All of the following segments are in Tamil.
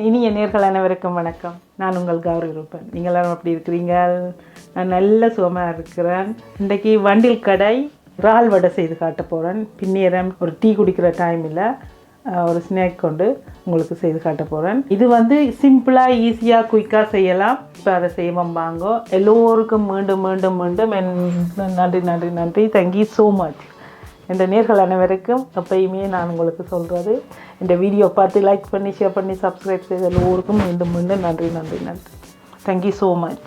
இனிய நேர்கள் அனைவருக்கும் வணக்கம். நான் உங்கள் கௌரி ரூபன். நீங்கள் எல்லாரும் அப்படி இருக்கிறீங்க? நான் நல்ல சுகமாக இருக்கிறேன். இன்றைக்கி வண்டில் கடை இறால் வடை செய்து காட்ட போகிறேன். பின்னேரம் ஒரு டீ குடிக்கிற டைமில் ஒரு ஸ்நாக் கொண்டு உங்களுக்கு செய்து காட்ட போகிறேன். இது சிம்பிளாக ஈஸியாக குயிக்காக செய்யலாம். இப்போ அதை செய்வோம் வாங்கோ. எல்லோருக்கும் மீண்டும் மீண்டும் மீண்டும் நன்றி நன்றி நன்றி. Thank you so much. இந்த நேர்கள் அனைவருக்கும் எப்பயுமே நான் உங்களுக்கு சொல்கிறது, இந்த வீடியோ பார்த்து லைக் பண்ணி ஷேர் பண்ணி சப்ஸ்கிரைப் செய்த எல்லோருக்கும் மீண்டும் மீண்டும் நன்றி நன்றி நன்றி. Thank you so much.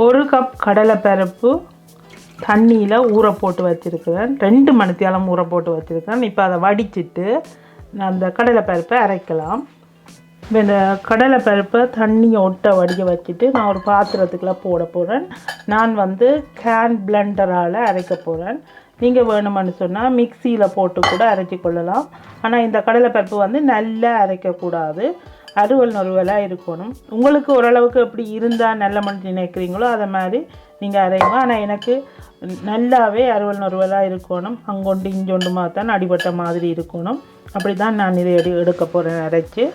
1 கப் கடலைப்பருப்பு தண்ணியில் ஊற போட்டு வச்சுருக்கிறேன். 2 மணித்தியாலம் ஊற போட்டு வச்சுருக்கேன். இப்போ அதை வடிச்சிட்டு நான் அந்த கடலைப்பருப்பை அரைக்கலாம். இப்போ இந்த கடலைப்பருப்பை தண்ணியை ஒட்ட வடிக்க வச்சுட்டு நான் ஒரு பாத்திரத்துக்குள்ளே போட போகிறேன். நான் கேன் பிளெண்டரால் அரைக்க போகிறேன். நீங்கள் வேணுமென்னு சொன்னால் மிக்சியில் போட்டு கூட அரைச்சி கொள்ளலாம். ஆனால் இந்த கடலைப்பருப்பு நல்லா அரைக்கக்கூடாது, அறுவல் நொறுவலாக இருக்கணும். உங்களுக்கு ஓரளவுக்கு எப்படி இருந்தால் நல்ல மணி நினைக்கிறீங்களோ அதை மாதிரி நீங்கள் அரைங்க. ஆனால் எனக்கு நல்லாவே அறுவல் நொறுவலாக இருக்கணும். அங்கொண்டு இஞ்சொண்டுமா தான் அடிபட்ட மாதிரி இருக்கணும். அப்படி தான் நான் இதை எடுக்க போகிறேன் அரைச்சி.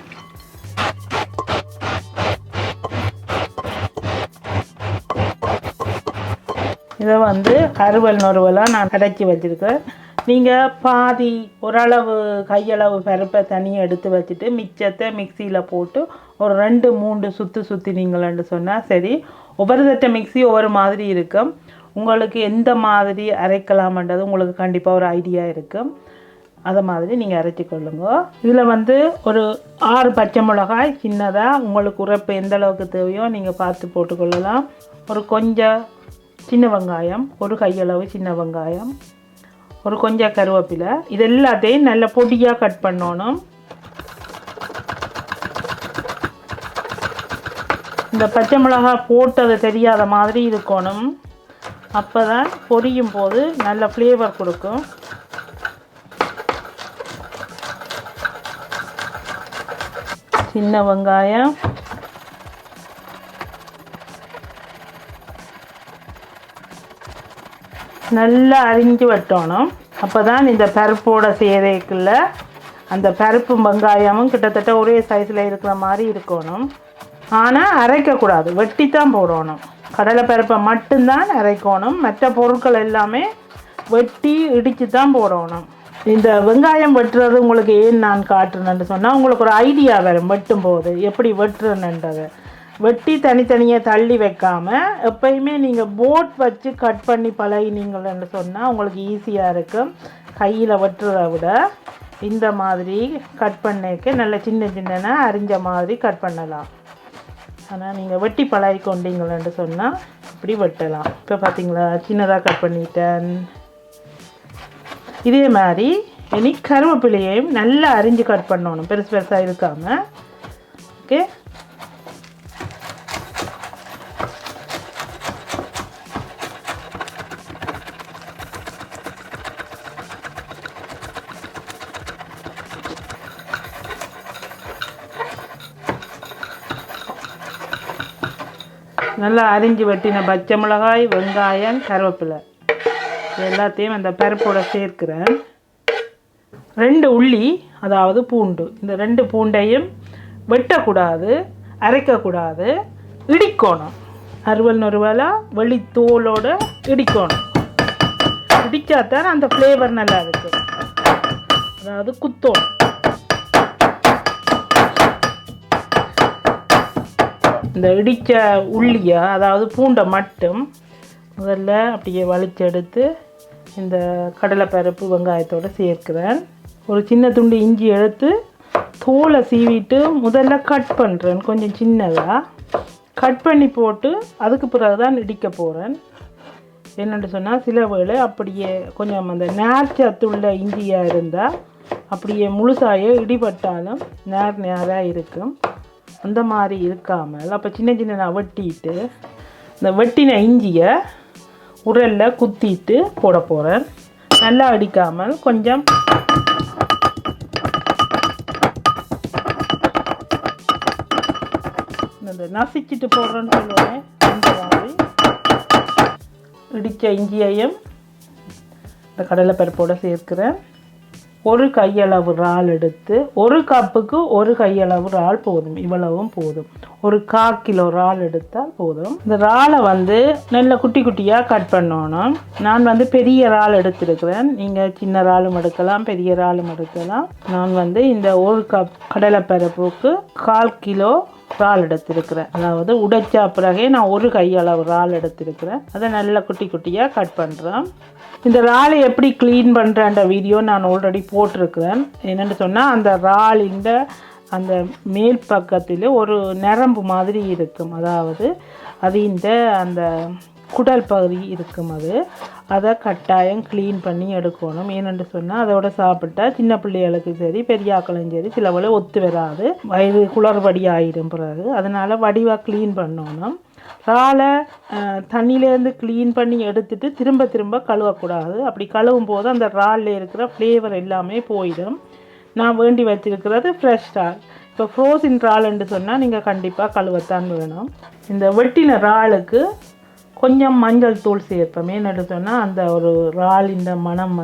இதை அறுவல் நொறுவலாக நான் அரைச்சி வச்சுருக்கேன். நீங்கள் பாதி ஓரளவு கையளவு பருப்பை தனியாக எடுத்து வச்சுட்டு மிச்சத்தை மிக்சியில் போட்டு ஒரு 2-3 சுற்றினீங்களன்னு சொன்னால் சரி. ஒவ்வொரு தட்ட மிக்சி ஒவ்வொரு மாதிரி இருக்கும். உங்களுக்கு எந்த மாதிரி அரைக்கலாம்ன்றது உங்களுக்கு கண்டிப்பாக ஒரு ஐடியா இருக்கும். அதை மாதிரி நீங்கள் அரைச்சி கொள்ளுங்க. இதில் ஒரு 6 பச்சை மிளகாய் சின்னதாக உங்களுக்கு உரைப்பு எந்த அளவுக்கு தேவையோ நீங்கள் பார்த்து போட்டுக்கொள்ளலாம். ஒரு கொஞ்சம் சின்ன வெங்காயம், ஒரு கையளவு சின்ன வெங்காயம், ஒரு கொஞ்சம் கருவேப்பிலை. இது எல்லாத்தையும் நல்ல பொடியாக கட் பண்ணணும். இந்த பச்சை மிளகாய் போட்டது தெரியாத மாதிரி இருக்கணும். அப்போ தான் பொரியும் போது நல்ல ஃப்ளேவர் கொடுக்கும். சின்ன வெங்காயம், நல்லா அரிஞ்சு வெட்டணும். அப்போ தான் இந்த பருப்போட சேரைக்குள்ள அந்த பருப்பும் வெங்காயமும் கிட்டத்தட்ட ஒரே சைஸில் இருக்கிற மாதிரி இருக்கணும். ஆனால் அரைக்கக்கூடாது, வெட்டி தான் போடணும். கடலை பருப்பை மட்டும்தான் அரைக்கணும். மற்ற பொருட்கள் எல்லாமே வெட்டி இடித்து தான் போடணும். இந்த வெங்காயம் வெட்டுறது உங்களுக்கு ஏன் நான் காட்டுறேன்னு சொன்னால் உங்களுக்கு ஒரு ஐடியா வரும். வெட்டும் போது எப்படி வெட்டுறேன்ன்றதை வெட்டி தனித்தனியாக தள்ளி வைக்காமல் எப்பயுமே நீங்கள் போட் வச்சு கட் பண்ணி பழகினீங்கள்னு சொன்னால் உங்களுக்கு ஈஸியாக இருக்கும். கையில் வெட்டுறதை விட இந்த மாதிரி கட் பண்ணிக்க நல்ல சின்ன சின்ன அரிஞ்ச மாதிரி கட் பண்ணலாம். ஆனால் நீங்கள் வெட்டி பழகி கொண்டீங்களன்னு சொன்னால் இப்படி வெட்டலாம். இப்போ பார்த்தீங்களா, சின்னதாக கட் பண்ணிட்டேன். இதே மாதிரி இனி கருவேப்பிலையையும் நல்லா அரிஞ்சு கட் பண்ணணும், பெருசு பெருசாக இருக்காமல். ஓகே, நல்லா அரிஞ்சு வெட்டின பச்சை மிளகாய், வெங்காயம், கருவேப்பிலை எல்லாத்தையும் அந்த பருப்போட சேர்க்கிறேன். 2 உள்ளி, அதாவது பூண்டு. இந்த 2 பூண்டையும் வெட்டக்கூடாது, அரைக்கக்கூடாது, இடிக்கணும். அறுவல் நொறுவலாக வெளித்தோலோடு இடிக்கணும். இடித்தாத்தான் அந்த ஃப்ளேவர் நல்லா இருக்குது. அதாவது குத்தோணும். இந்த இடித்த உள்ளியை, அதாவது பூண்டை மட்டும் முதல்ல அப்படியே வலிச்செடுத்து இந்த கடலைப்பருப்பு வெங்காயத்தோடு சேர்க்கிறேன். ஒரு சின்ன துண்டு இஞ்சி எடுத்து தோலை சீவிட்டு முதல்ல கட் பண்ணுறேன். கொஞ்சம் சின்னதாக கட் பண்ணி போட்டு அதுக்கு பிறகு தான் இடிக்க போகிறேன். என்னென்னு சொன்னால் சில வேளை அப்படியே கொஞ்சம் அந்த நேர்ச்சத்துள்ள இஞ்சியாக இருந்தால் அப்படியே முழுசாயே இடிபட்டாலும் நேராக இருக்கும். அந்த மாதிரி இருக்காமல் அப்போ சின்ன சின்ன நான் வெட்டிட்டு இந்த வெட்டின இஞ்சியை உரலில் குத்திட்டு போட போகிறேன். நல்லா அடிக்காமல் கொஞ்சம் இந்த நசிச்சிட்டு போடுறேன்னு சொல்லுவேன். அந்த மாதிரி இடித்த இஞ்சியையும் இந்த கடலைப்பருப்போடு சேர்க்கிறேன். ஒரு கையளவு இறால் எடுத்து, ஒரு கப்புக்கு ஒரு கையளவு இறால் போதும், இவ்வளவும் போதும். ஒரு 1/4 கிலோ இறால் எடுத்தால் போதும். இந்த இறாலை நல்ல குட்டி குட்டியாக கட் பண்ணணும். நான் பெரிய இறால் எடுத்துருக்கிறேன். நீங்கள் சின்ன இறாலும் எடுக்கலாம், பெரிய இறாலும் எடுக்கலாம். நான் இந்த 1 கப் கடலைப்பருப்புக்கு 1/4 கிலோ இறால் எடுத்துருக்கிறேன். அதாவது உடைச்சா பிறகே நான் ஒரு கையளவு இறால் எடுத்துருக்கிறேன். அதை நல்லா குட்டி குட்டியாக கட் பண்ணுறேன். இந்த இறாலை எப்படி க்ளீன் பண்ணுறன்ற வீடியோ நான் ஆல்ரெடி போட்டிருக்கிறேன். என்னென்னு சொன்னால் அந்த இறாலின் அந்த மேல் பக்கத்தில் ஒரு நரம்பு மாதிரி இருக்கும். அதாவது அது அந்த குடல் பகுதி இருக்கும். அதை கட்டாயம் க்ளீன் பண்ணி எடுக்கணும். ஏனென்று சொன்னால் அதோட சாப்பிட்டா சின்ன பிள்ளைகளுக்கு சரி பெரியாக்களும் சரி சில வேளை ஒத்து வராது, வயிறு குளறுபடி ஆயிடும் பிறகு. அதனால் வடிவாக க்ளீன் பண்ணணும். இறாலை தண்ணியிலேருந்து க்ளீன் பண்ணி எடுத்துட்டு திரும்ப திரும்ப கழுவக்கூடாது. அப்படி கழுவும் போது அந்த இறாலில் இருக்கிற ஃப்ளேவர் எல்லாமே போயிடும். நான் வேண்டி வச்சுருக்கிறது ஃப்ரெஷ் இறால். இப்போ ஃப்ரோசன் இறால்ன்னு சொன்னால் நீங்கள் கண்டிப்பாக கழுவத்தான் வேணும். இந்த வெட்டின இறாலுக்கு கொஞ்சம் மஞ்சள் தூள் சேர்ப்போம். ஏன்னு சொன்னால் அந்த ஒரு இறாலின் மனம்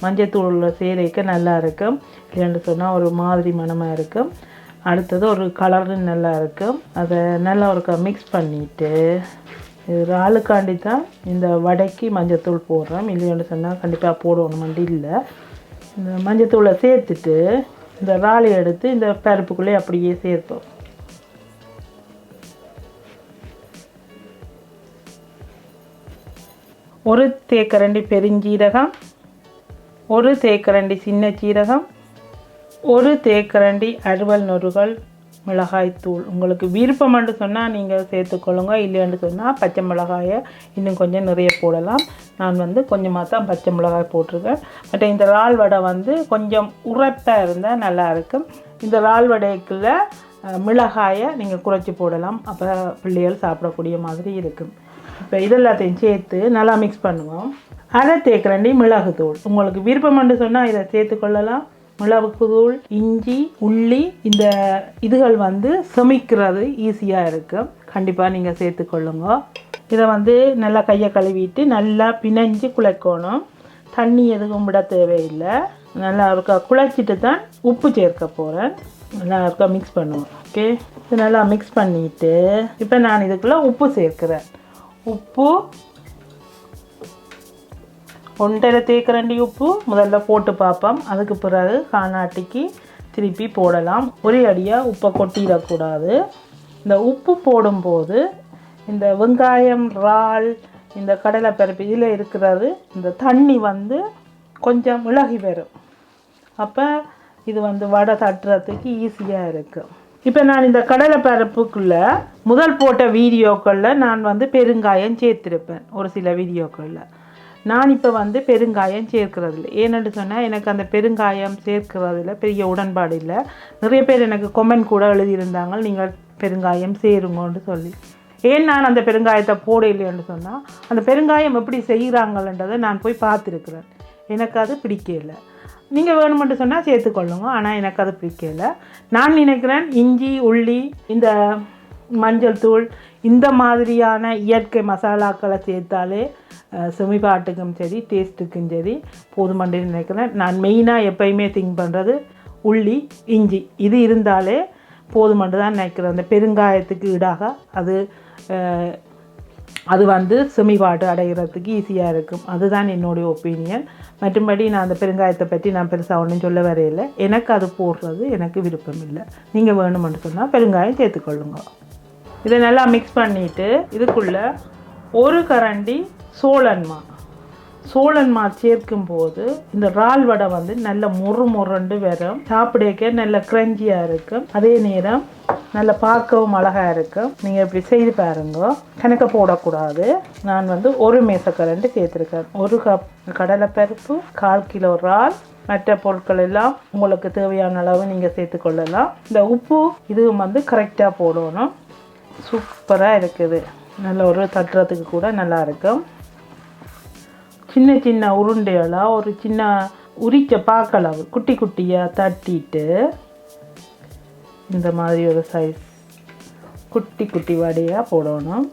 மஞ்சள் தூளில் சேரைக்க நல்லா இருக்கும். இல்லைன்னு சொன்னால் ஒரு மாதிரி மனமாக இருக்கும். அடுத்தது ஒரு கலரு நல்லா இருக்கும். அதை நல்லா ஒரு மிக்ஸ் பண்ணிவிட்டு இது இறாலுக்காண்டி தான் இந்த வடைக்கு மஞ்சத்தூள் போடுறோம். இல்லைன்னு சொன்னால் கண்டிப்பாக போடணும் மண்டி இல்லை. இந்த மஞ்சத்தூளை சேர்த்துட்டு இந்த இறாலை எடுத்து இந்த பருப்புக்குள்ளே அப்படியே சேர்ப்போம். ஒரு தேக்கரண்டி பெருஞ்சீரகம், ஒரு தேக்கரண்டி சின்ன சீரகம், ஒரு தேக்கரண்டி அறுவல் நொறுகள் மிளகாய்த்தூள். உங்களுக்கு விருப்பம் என்று சொன்னால் நீங்கள் சேர்த்துக்கொள்ளுங்க. இல்லைன்னு சொன்னால் பச்சை மிளகாயை இன்னும் கொஞ்சம் நிறைய போடலாம். நான் கொஞ்சமாக தான் பச்சை மிளகாய் போட்டிருக்கேன். மற்ற இந்த இறால் வடை கொஞ்சம் உரைப்பாக இருந்தால் நல்லாயிருக்கும். இந்த இறால் வடைக்குள்ள மிளகாயை நீங்கள் குறைச்சி போடலாம். அப்போ பிள்ளைகள் சாப்பிடக்கூடிய மாதிரி இருக்கும். இப்போ இதெல்லாத்தையும் சேர்த்து நல்லா மிக்ஸ் பண்ணுவோம். அதை தேக்கரண்டி மிளகுத்தூள். உங்களுக்கு விருப்பம் என்று சொன்னால் இதை சேர்த்துக்கொள்ளலாம். மிளகுத்தூள், இஞ்சி, உள்ளி, இந்த இதுகள் சமைக்கிறது ஈஸியாக இருக்கும். கண்டிப்பாக நீங்கள் சேர்த்துக்கொள்ளுங்க. இதை நல்லா கையை கழுவிட்டு நல்லா பிணைஞ்சு குழைக்கணும். தண்ணி எதுவும் விட தேவையில்லை. நல்லா இருக்கா குழைச்சிட்டு தான் உப்பு சேர்க்க போகிறேன். நல்லா இருக்கா மிக்ஸ் பண்ணுவோம். ஓகே, இது நல்லா மிக்ஸ் பண்ணிவிட்டு இப்போ நான் இதுக்குள்ளே உப்பு சேர்க்குறேன். உப்பு 1.5 தேக்கரண்டி உப்பு முதல்ல போட்டு பார்ப்போம். அதுக்கு பிறகு காணாட்டிக்கு திருப்பி போடலாம். ஒரே அடியாக உப்பை கொட்டிடக்கூடாது. இந்த உப்பு போடும்போது இந்த வெங்காயம், இறால், இந்த கடலைப்பருப்பு இதில் இருக்கிறது இந்த தண்ணி கொஞ்சம் இளகி வரும். அப்போ இது வடை தட்டுறதுக்கு ஈஸியாக இருக்குது. இப்போ நான் இந்த கடலைப்பருப்புக்குள்ளே முதல் போட்ட வீடியோக்களில் நான் பெருங்காயம் சேர்த்துருப்பேன். ஒரு சில வீடியோக்களில் நான் இப்போ பெருங்காயம் சேர்க்கிறதில்ல. ஏன்னு சொன்னால் எனக்கு அந்த பெருங்காயம் சேர்க்கிறதுல பெரிய உடன்பாடு இல்லை. நிறைய பேர் எனக்கு கொமெண்ட் கூட எழுதியிருந்தாங்க, நீங்கள் பெருங்காயம் சேருங்கன்னு சொல்லி. ஏன் நான் அந்த பெருங்காயத்தை போட இல்லைன்னு சொன்னால் அந்த பெருங்காயம் எப்படி செய்கிறாங்கன்றதை நான் போய் பார்த்துருக்குறேன். எனக்கு அது பிடிக்கலை. நீங்கள் வேணுமென்று சொன்னால் சேர்த்துக்கொள்ளுங்க. ஆனால் எனக்கு அது பிடிக்கலை. நான் நினைக்கிறேன் இஞ்சி, உள்ளி, இந்த மஞ்சள் தூள், இந்த மாதிரியான இயற்கை மசாலாக்களை சேர்த்தாலே செமிபாட்டுக்கும் சரி டேஸ்ட்டுக்கும் சரி போதுமன்று நினைக்கிறேன். நான் மெயினாக எப்பயுமே திங்க் பண்ணுறது உள்ளி, இஞ்சி, இது இருந்தாலே போதுமன்று தான் நினைக்கிறேன். அந்த பெருங்காயத்துக்கு ஈடாக அது செமிபாட்டு அடைகிறதுக்கு ஈஸியாக இருக்கும். அதுதான் என்னுடைய ஒப்பீனியன். மற்றபடி நான் அந்த பெருங்காயத்தை பற்றி நான் பெருசாக ஒன்றும் சொல்ல வரையில்லை. எனக்கு அது போடுறது எனக்கு விருப்பம் இல்லை. நீங்கள் வேணுமென்று சொன்னால் பெருங்காயம் சேர்த்துக்கொள்ளுங்க. இதை நல்லா மிக்ஸ் பண்ணிவிட்டு இதுக்குள்ளே ஒரு கரண்டி சோளன்மா சேர்க்கும்போது இந்த இறால் வடை நல்ல முறுண்டு வரும். சாப்பிடக்க நல்ல க்ரன்ச்சியாக இருக்கும். அதே நேரம் நல்லா பார்க்கவும் அழகாக இருக்கும். நீங்கள் இப்படி செய்து பாருங்க. கணக்க போடக்கூடாது. நான் வந்து ஒரு மேசக்கரண்டி சேர்த்துருக்கேன். 1 கப் கடலைப்பருப்பு, 1/4 கிலோ இறால், மற்ற பொருட்கள் எல்லாம் உங்களுக்கு தேவையான அளவு நீங்கள் சேர்த்துக்கொள்ளலாம். இந்த உப்பு இதுவும் வந்து கரெக்டாக போடணும். சூப்பராக இருக்குது. நல்ல ஒரு தட்டுறதுக்கு கூட நல்லா இருக்கும். சின்ன சின்ன உருண்டைகளாக ஒரு சின்ன உரிச்ச பாக்களவு குட்டி குட்டியாக தட்டிட்டு இந்த மாதிரி ஒரு சைஸ் குட்டி குட்டி வடையாக போடணும்.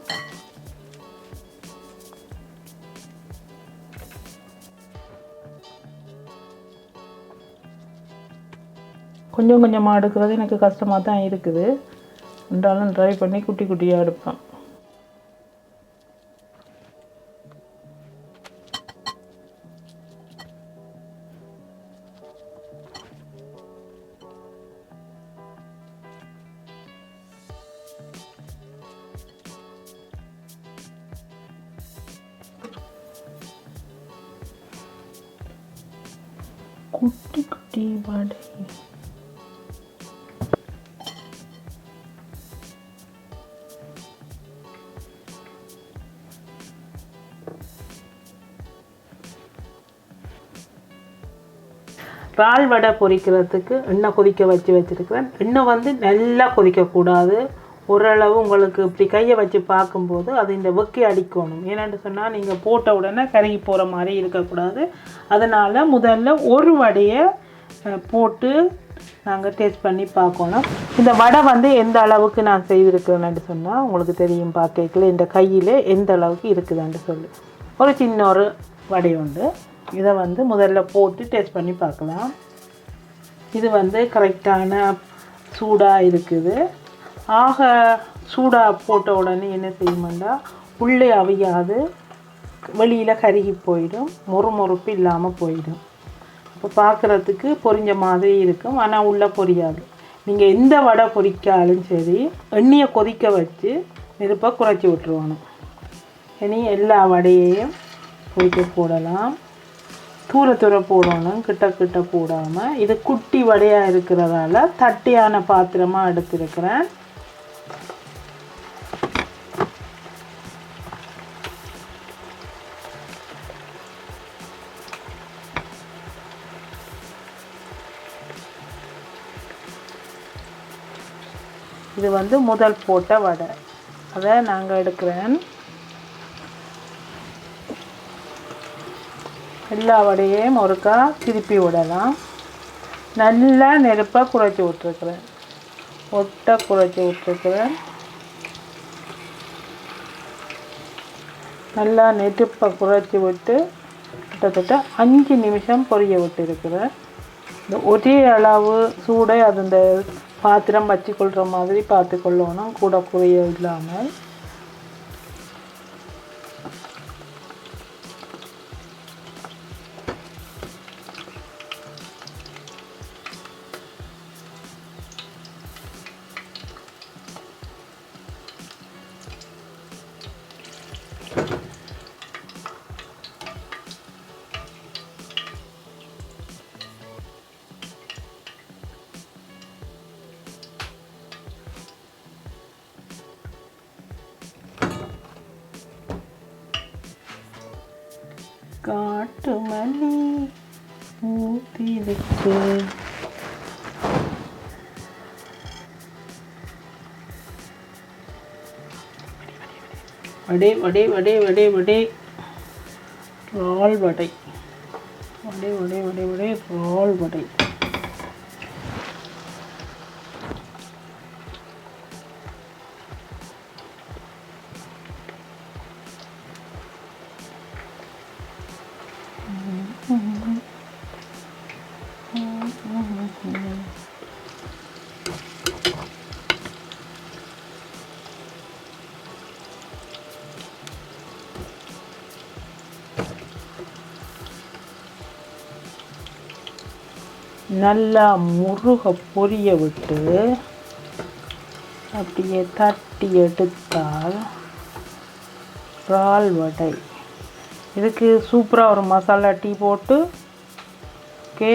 கொஞ்சம் கொஞ்சமாக எடுக்கிறது எனக்கு கஷ்டமாக தான் இருக்குது. இருந்தாலும் ட்ரை பண்ணி குட்டி குட்டியாக எடுப்பேன். குட்டி குட்டி வடை. இறால் வடை பொரிக்கிறதுக்கு எண்ணெய் கொதிக்க வச்சுருக்கிறேன். எண்ணெய் வந்து நல்லா கொதிக்கக்கூடாது. ஓரளவு உங்களுக்கு இப்படி கையை வச்சு பார்க்கும்போது அது இந்த வெக்கி அடிக்கணும். ஏன்னு சொன்னால் நீங்கள் போட்ட உடனே கருகி போகிற மாதிரி இருக்கக்கூடாது. அதனால் முதல்ல ஒரு வடையை போட்டு நாங்கள் டேஸ்ட் பண்ணி பார்க்கணும். இந்த வடை வந்து எந்த அளவுக்கு நான் செய்திருக்கிறேன்னு சொன்னால் உங்களுக்கு தெரியும். பார்க்கல இந்த கையில் எந்த அளவுக்கு இருக்குதுன்னு சொல்லி ஒரு சின்ன ஒரு வடை உண்டு. இதை வந்து முதல்ல போட்டு டேஸ்ட் பண்ணி பார்க்கலாம். இது வந்து கரெக்டான சூடாக இருக்குது. ஆக சூடாக போட்ட உடனே என்ன செய்யுமெண்டா உள்ளே அவியாது வெளியில் கருகி போயிடும். மொறுமொறுப்பு இல்லாமல் போயிடும். இப்போ பார்க்குறதுக்கு பொரிஞ்ச மாதிரி இருக்கும். ஆனால் உள்ளே பொரியாது. நீங்கள் எந்த வடை பொரிக்காலும் சரி எண்ணெயை கொதிக்க வச்சு நெருப்பை குறைச்சி விட்டுருவானும். இனி எல்லா வடையையும் பொரிக்க போடலாம். தூர போடணும், கிட்ட போடாமல். இது குட்டி வடையாக இருக்கிறதால தட்டியான பாத்திரமாக எடுத்துருக்கிறேன். இது வந்து முதல் போட்ட வடை. அதை நாங்கள் எடுக்கிறேன். எல்லா வடையையும் ஒருக்கா திருப்பி விடலாம். நல்லா நெருப்பை குறைச்சி விட்டுருக்குறேன். ஒட்டை குறைச்சி விட்டுருக்குறேன். நல்லா நெருப்பை குறைச்சி விட்டு கிட்டத்தட்ட 5 நிமிஷம் பொரிய விட்டுருக்குறேன். இந்த ஒரே அளவு சூடை அது இந்த பாத்திரம் வச்சுக்கொள்கிற மாதிரி பார்த்துக்கொள்ளணும், கூட குறைய இல்லாமல். காட்டு மல்லி ஊத்திருக்கு. வடை வடை வடை வடை வடை இறால் வடை. வடை வடை வடை வடை இறால் வடை. நல்லா முருக பொரிய விட்டு அப்படியே தட்டி எடுத்தால் இறால் வடை. இதுக்கு சூப்பராக ஒரு மசாலா டீ போட்டு ஓகே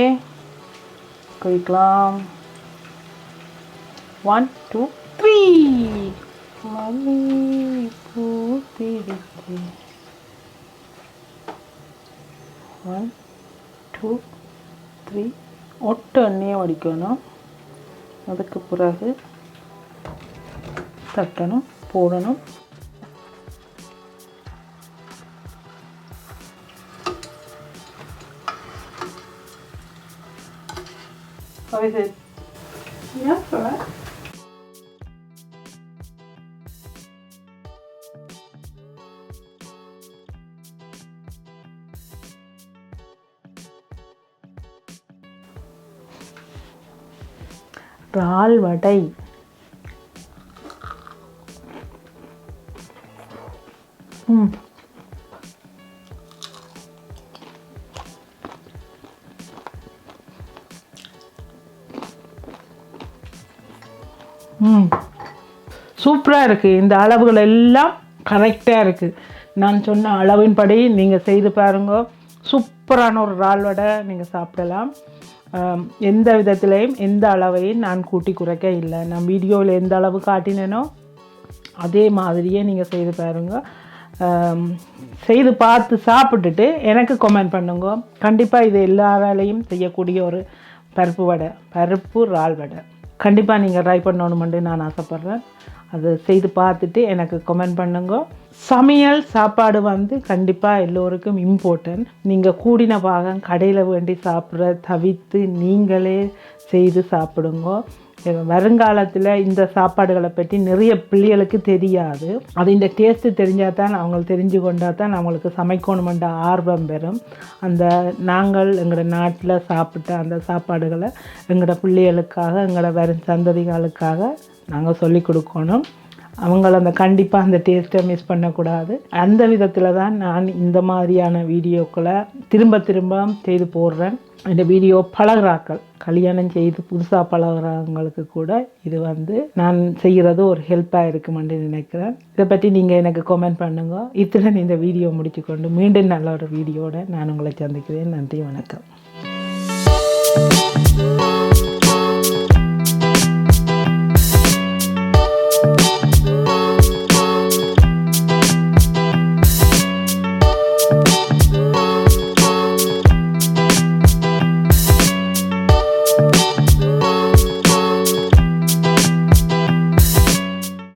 குடிக்கலாம். 1 2 மல்லி பூத்திடுச்சு. 1 2 3 ஒட்டு எண்ணெயை வடிக்கணும். அதுக்கு பிறகு தட்டணும், போடணும். How is it? Yeah, alright. இறால் வடை. சூப்பராக இருக்குது. இந்த அளவுகள் எல்லாம் கரெக்டாக இருக்குது. நான் சொன்ன அளவின்படி நீங்கள் செய்து பாருங்க. சூப்பரான ஒரு இறால் வடை நீங்கள் சாப்பிடலாம். எந்த விதத்துலேயும் எந்த அளவையும் நான் கூட்டி குறைக்க இல்லை. நான் வீடியோவில் எந்த அளவு காட்டினேனோ அதே மாதிரியே நீங்கள் செய்து பாருங்க. செய்து பார்த்து சாப்பிட்டுட்டு எனக்கு கமெண்ட் பண்ணுங்க. கண்டிப்பாக இது எல்லாராலையும் செய்யக்கூடிய ஒரு பருப்பு இறால் வடை கண்டிப்பாக நீங்கள் ட்ரை பண்ணணுமென்று நான் ஆசைப்பட்றேன். அதை செய்து பார்த்துட்டு எனக்கு கமெண்ட் பண்ணுங்க. சமையல் சாப்பாடு கண்டிப்பாக எல்லோருக்கும் இம்பார்ட்டன்ட். நீங்கள் கூடின பாகம் கடையில் வேண்டி சாப்பிட்ற தவிர்த்து நீங்களே செய்து சாப்பிடுங்க. வருங்காலத்தில் இந்த சாப்பாடுகளை பற்றி நிறைய பிள்ளைகளுக்கு தெரியாது. அது இந்த டேஸ்ட்டு தெரிஞ்சால் தான் அவங்களுக்கு தெரிஞ்சு கொண்டால் தான் அவங்களுக்கு சமைக்கணுமென்ற ஆர்வம் பெறும். நாங்கள் எங்களோட நாட்டில் சாப்பிட்ட அந்த சாப்பாடுகளை எங்களோட பிள்ளைகளுக்காக எங்களோட வரும் சந்ததிகளுக்காக நாங்கள் சொல்லிக் கொடுக்கணும். அவங்கள கண்டிப்பாக அந்த டேஸ்ட்டை மிஸ் பண்ணக்கூடாது. அந்த விதத்தில் தான் நான் இந்த மாதிரியான வீடியோக்களை திரும்ப செய்து போடுறேன். இந்த வீடியோ பழகுறாக்கள் கல்யாணம் செய்து புதுசாக பழகுறவங்களுக்கு கூட இது நான் செய்கிறது ஒரு ஹெல்ப்பாக இருக்குமென்று நினைக்கிறேன். இதை பற்றி நீங்கள் எனக்கு கமெண்ட் பண்ணுங்க. இத்துடன் இந்த வீடியோ முடிச்சுக்கொண்டு மீண்டும் நல்ல ஒரு வீடியோட நான் உங்களை சந்திக்கிறேன். நன்றி, வணக்கம்.